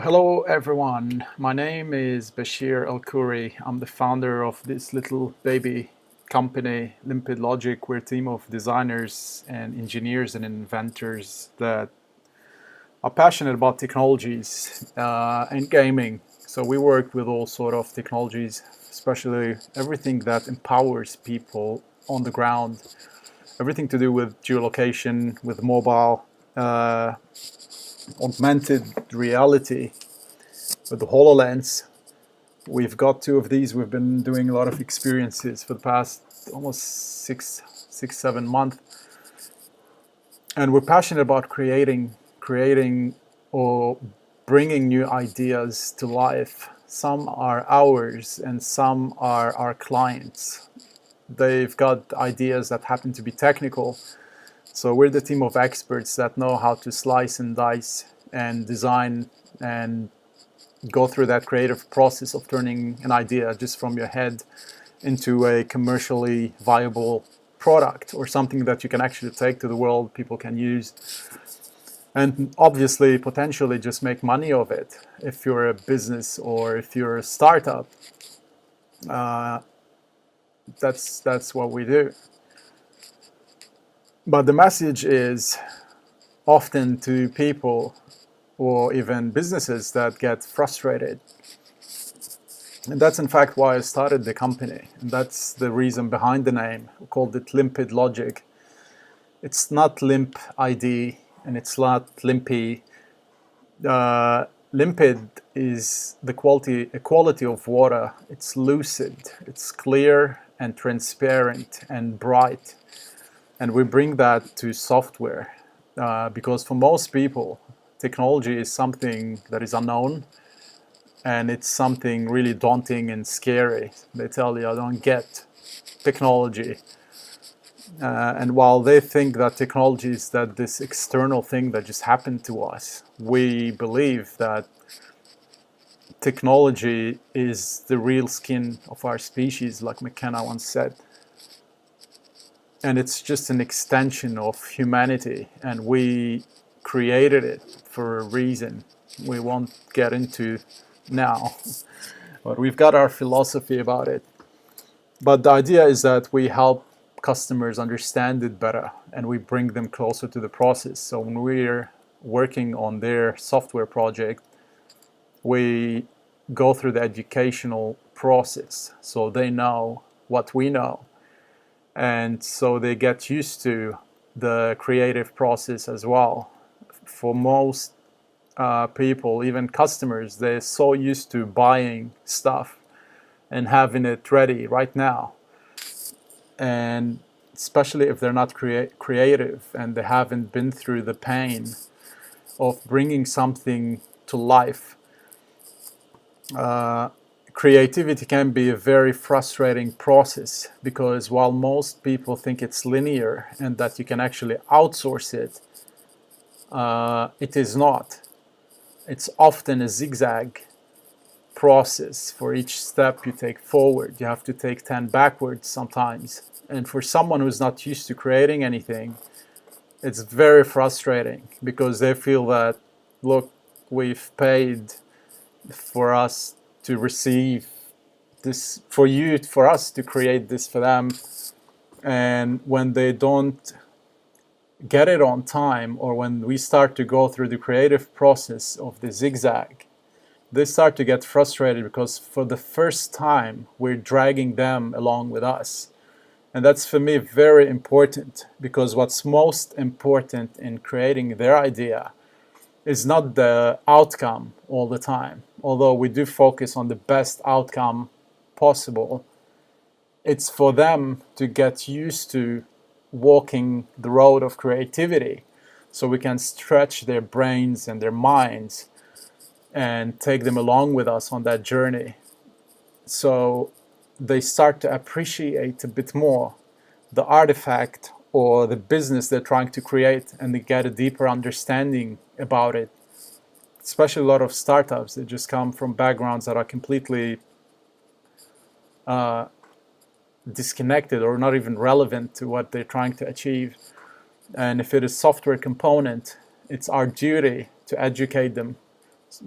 Hello everyone, my name is Bachir Al-Khoury. I'm the founder of this little baby company, Limpid Logic. We're a team of designers and engineers and inventors that are passionate about technologies and gaming. So we work with all sort of technologies, especially everything that empowers people on the ground, everything to do with geolocation, with mobile, augmented reality, with the HoloLens. We've got two of these. We've been doing a lot of experiences for the past almost 7 months, and we're passionate about creating or bringing new ideas to life. Some are ours and some are our clients. They've got ideas that happen to be technical, so we're the team of experts that know how to slice and dice and design and go through that creative process of turning an idea just from your head into a commercially viable product or something that you can actually take to the world, people can use, and obviously potentially just make money of it. If you're a business or if you're a startup, that's what we do. But the message is often to people or even businesses that get frustrated. And that's in fact why I started the company. And that's the reason behind the name. We called it Limpid Logic. It's not limp ID and it's not limpy. Limpid is the quality of water. It's lucid, it's clear and transparent and bright. And we bring that to software because for most people, technology is something that is unknown, and it's something really daunting and scary. They tell you, I don't get technology. And while they think that technology is that this external thing that just happened to us, we believe that technology is the real skin of our species, like McKenna once said. And it's just an extension of humanity, and we created it for a reason we won't get into now, but we've got our philosophy about it. But the idea is that we help customers understand it better and we bring them closer to the process. So when we're working on their software project, we go through the educational process so they know what we know, and so they get used to the creative process as well. For most people, even customers, they're so used to buying stuff and having it ready right now. And especially if they're not creative and they haven't been through the pain of bringing something to life, creativity can be a very frustrating process, because while most people think it's linear and that you can actually outsource it, it is not. It's often a zigzag process. For each step you take forward, you have to take 10 backwards sometimes. And for someone who's not used to creating anything, it's very frustrating, because they feel that, look, we've paid for us to receive this, for us to create this for them. And when they don't get it on time, or when we start to go through the creative process of the zigzag, they start to get frustrated, because for the first time we're dragging them along with us. And that's, for me, very important, because what's most important in creating their idea is not the outcome all the time, although we do focus on the best outcome possible. It's for them to get used to walking the road of creativity, so we can stretch their brains and their minds and take them along with us on that journey. So they start to appreciate a bit more the artifact or the business they're trying to create, and they get a deeper understanding about it. Especially a lot of startups that just come from backgrounds that are completely disconnected or not even relevant to what they're trying to achieve. And if it is software component, it's our duty to educate them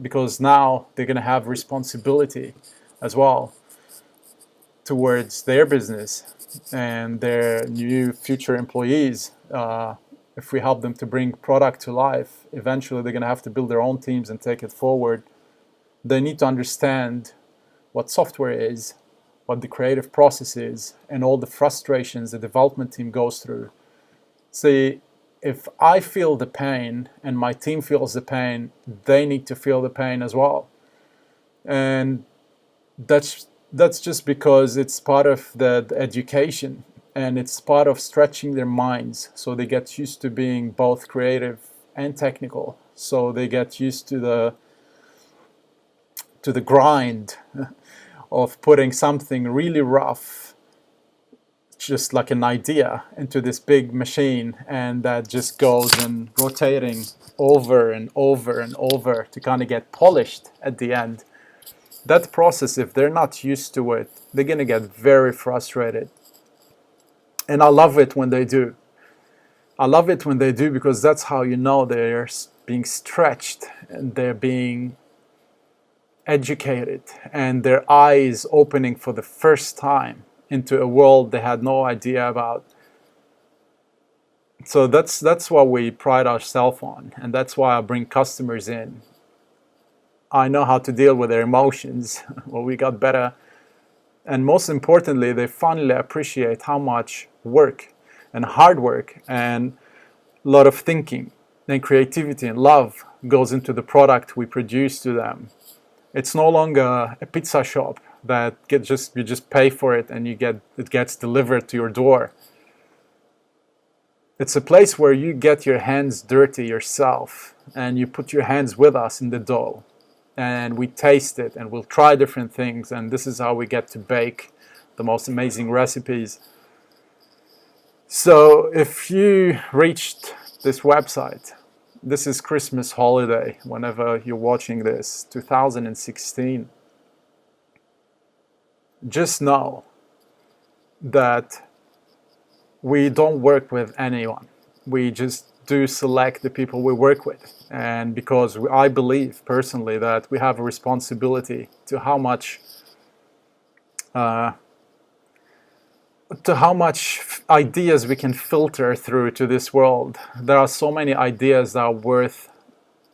because now they're going to have responsibility as well towards their business and their new future employees. If we help them to bring product to life, eventually they're going to have to build their own teams and take it forward. They need to understand what software is, what the creative process is, and all the frustrations the development team goes through. See, if I feel the pain and my team feels the pain, they need to feel the pain as well. And that's just because it's part of the education, and it's part of stretching their minds so they get used to being both creative and technical. So they get used to the grind of putting something really rough, just like an idea, into this big machine, and that just goes and rotating over and over and over to kind of get polished at the end. That process, if they're not used to it, they're going to get very frustrated. And I love it when they do. I love it when they do, because that's how you know they're being stretched and they're being educated and their eyes opening for the first time into a world they had no idea about. So that's what we pride ourselves on, and that's why I bring customers in. I know how to deal with their emotions. Well, we got better. And most importantly, they finally appreciate how much work and hard work and a lot of thinking and creativity and love goes into the product we produce to them. It's no longer a pizza shop that you just pay for it and it gets delivered to your door. It's a place where you get your hands dirty yourself and you put your hands with us in the dough. And we taste it and we'll try different things, and this is how we get to bake the most amazing recipes. So if you reached this website, this is Christmas holiday, whenever you're watching this, 2016, just know that we don't work with anyone. We just do select the people we work with. And because I believe personally that we have a responsibility to how much ideas we can filter through to this world. There are so many ideas that are worth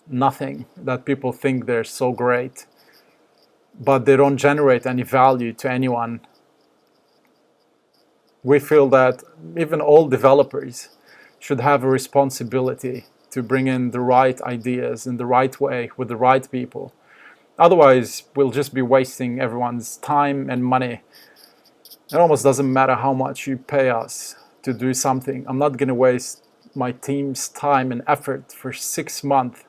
nothing, that people think they're so great, but they don't generate any value to anyone. We feel that even all developers should have a responsibility to bring in the right ideas in the right way with the right people. Otherwise, we'll just be wasting everyone's time and money. It almost doesn't matter how much you pay us to do something. I'm not going to waste my team's time and effort for 6 months.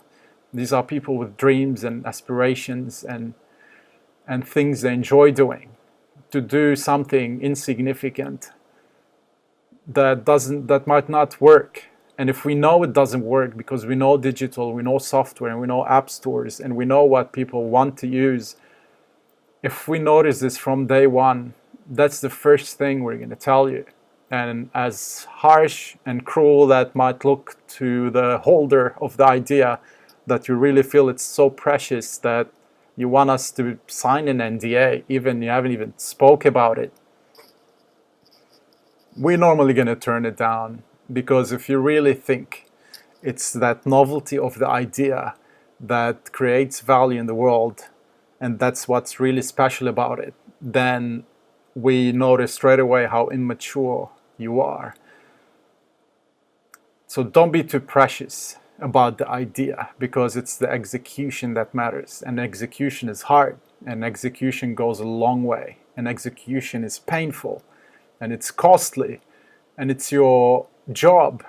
These are people with dreams and aspirations and things they enjoy doing, to do something insignificant that might not work. And if we know it doesn't work because we know digital, we know software, and we know app stores, and we know what people want to use, if we notice this from day one, that's the first thing we're going to tell you. And as harsh and cruel that might look to the holder of the idea, that you really feel it's so precious that you want us to sign an NDA, even you haven't even spoke about it, we're normally going to turn it down. Because if you really think it's that novelty of the idea that creates value in the world, and that's what's really special about it, then we notice straight away how immature you are. So don't be too precious about the idea, because it's the execution that matters. And execution is hard, and execution goes a long way, and execution is painful, and it's costly, and it's your job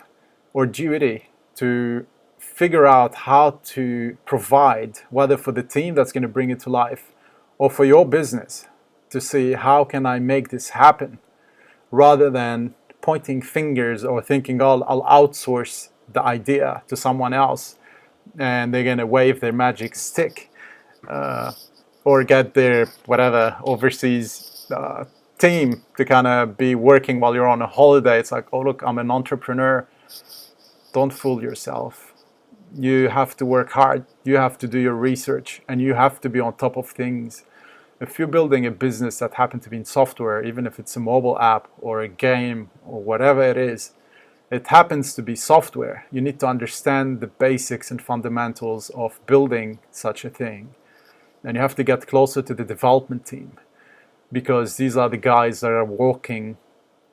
or duty to figure out how to provide, whether for the team that's going to bring it to life or for your business, to see how can I make this happen, rather than pointing fingers or thinking, oh, I'll outsource the idea to someone else and they're going to wave their magic stick or get their whatever overseas team to kind of be working while you're on a holiday. It's like, oh look, I'm an entrepreneur. Don't fool yourself. You have to work hard, you have to do your research, and you have to be on top of things. If you're building a business that happens to be in software, even if it's a mobile app or a game or whatever it is, it happens to be software. You need to understand the basics and fundamentals of building such a thing. And you have to get closer to the development team, because these are the guys that are walking.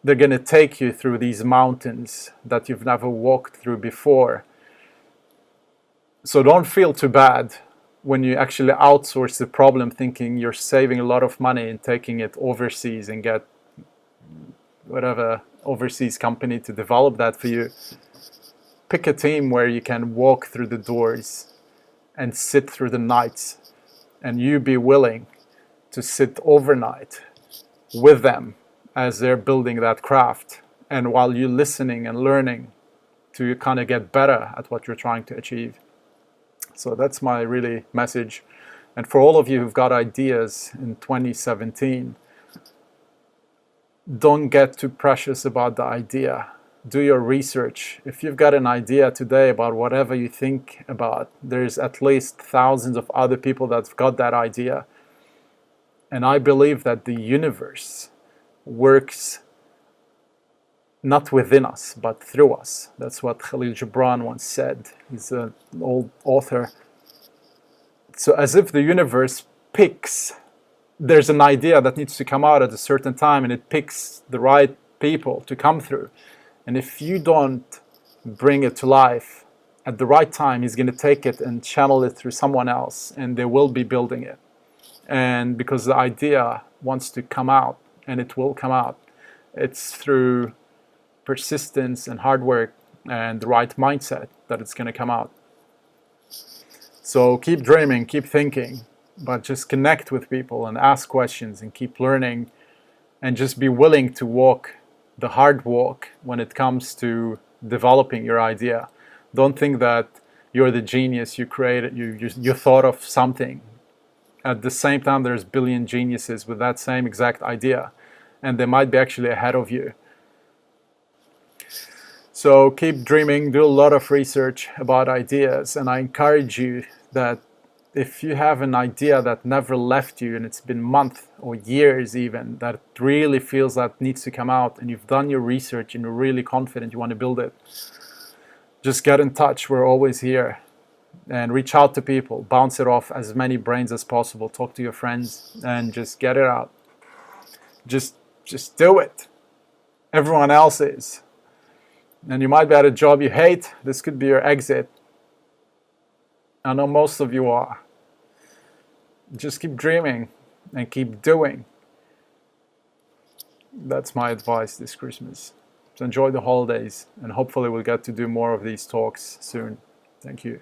They're going to take you through these mountains that you've never walked through before. So don't feel too bad when you actually outsource the problem, thinking you're saving a lot of money and taking it overseas and get whatever overseas company to develop that for you. Pick a team where you can walk through the doors and sit through the nights, and you be willing to sit overnight with them as they're building that craft, and while you're listening and learning to kind of get better at what you're trying to achieve. So that's my really message. And for all of you who've got ideas in 2017, don't get too precious about the idea. Do your research. If you've got an idea today about whatever you think about, there's at least thousands of other people that've got that idea. And I believe that the universe works not within us, but through us. That's what Khalil Gibran once said. He's an old author. So as if the universe picks, there's an idea that needs to come out at a certain time, and it picks the right people to come through. And if you don't bring it to life at the right time, he's going to take it and channel it through someone else, and they will be building it. And because the idea wants to come out, and it will come out, it's through persistence and hard work and the right mindset that it's going to come out. So keep dreaming, keep thinking, but just connect with people and ask questions and keep learning, and just be willing to walk the hard walk when it comes to developing your idea. Don't think that you're the genius, you created, you thought of something. At the same time, there's a billion geniuses with that same exact idea, and they might be actually ahead of you. So keep dreaming, do a lot of research about ideas, and I encourage you that if you have an idea that never left you, and it's been months or years even, that really feels that needs to come out, and you've done your research and you're really confident you want to build it, just get in touch. We're always here. And reach out to people, bounce it off as many brains as possible, talk to your friends, and just get it out. Just do it. Everyone else is. And you might be at a job you hate. This could be your exit. I know most of you are. Just keep dreaming and keep doing. That's my advice this Christmas. So enjoy the holidays, and hopefully we'll get to do more of these talks soon. Thank you.